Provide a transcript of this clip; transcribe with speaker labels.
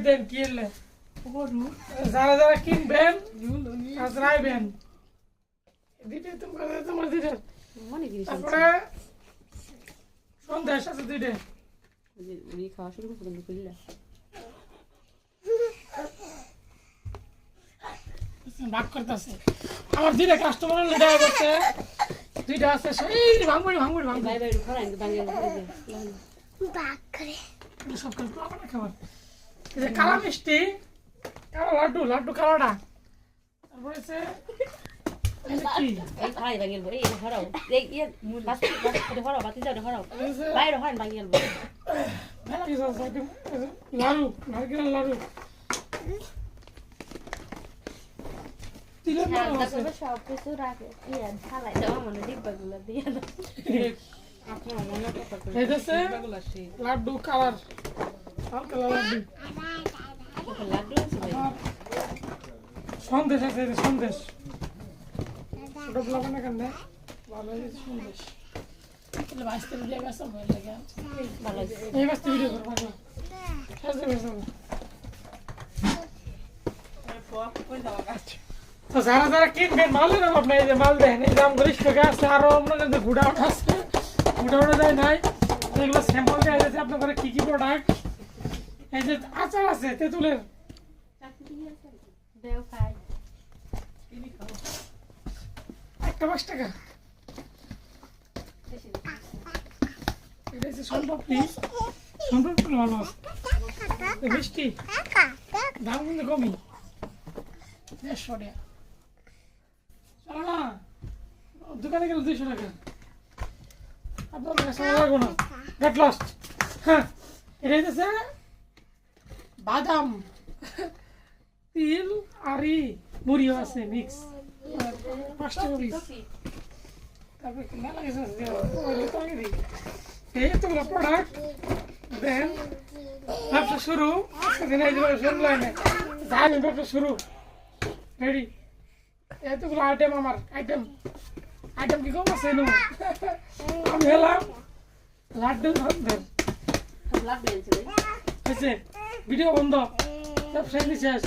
Speaker 1: দেন কি এলে যারা যারা কিনবেন আজরাইবেন দিতে তোমার দিতে তারপরে সন্দেশ আছে দুইটা
Speaker 2: খাওয়া শুরু করলে
Speaker 1: ভাগ করতেছে আমার দুইটা কাস্টমার লিডার করছে দুইটা আছে এই ভাঙবড়ি
Speaker 2: ভাই ভাই খারাই বাঙ্গেল
Speaker 1: ভাগ করে সব কাজ পাবো না খাবার এই যে কালা মিষ্টি কালা লাড্ডু কালাটা তারপরে আছে
Speaker 2: এই খারাই বাঙ্গেল এই হরাও এই ইয়ে বাতি হরাও বাতি যাও হরাও বাইরে হয় বাঙ্গেল
Speaker 1: লাড়ু নারকেল লাড়ু
Speaker 3: সব কিছু রাখে ইয়ে ঢালাই দেওয়া মানে ডিব্বাগুলো দিয়ে
Speaker 1: লাড্ডু কালার
Speaker 2: লাড্ডু
Speaker 1: সন্দেশ আছে সন্দেশ ছোট ব্লগ না কেন ভালো সন্দেশ বাঁচতে ভিডিও গেছে ভালো এই বাঁচতে ভিডিও করবো তো যারা যারা কিনবেন মালের নাম আপনি এই যে মাল দেন এই দাম গরিষ্ঠ টাকা আছে আরো আপনাদের গুডাউন আছে গুডাউনে যায় নাই এগুলো স্যাম্পল দেওয়া যাচ্ছে আপনাদের কি কি প্রোডাক্ট এই যে আচার আছে তেঁতুলের একটা 5 টাকা এটা হচ্ছে সম্পত্তি ভালো আছে মিষ্টি দাম কিন্তু কমই 150 টাকা চলো না দোকানে গেলে 200 টাকা আপনার কাছে লাগবো না গেট লস্ট হ্যাঁ এটা হচ্ছে বাদাম তিল আরি মুড়িও আছে মিক্স 5 টাকা পিস তারপরে মেলা কিছু আছে এই তো প্রোডাক্ট দেন ব্যবসা শুরু সেদিন এই শুনলেন যাই ব্যবসা শুরু রেডি এতগুলো আইটেম আমার আইটেম কি কম আছে আমি হলাম লাড্ডু
Speaker 2: লাড্ডু
Speaker 1: হয়েছে ভিডিও বন্ধ সব শেষ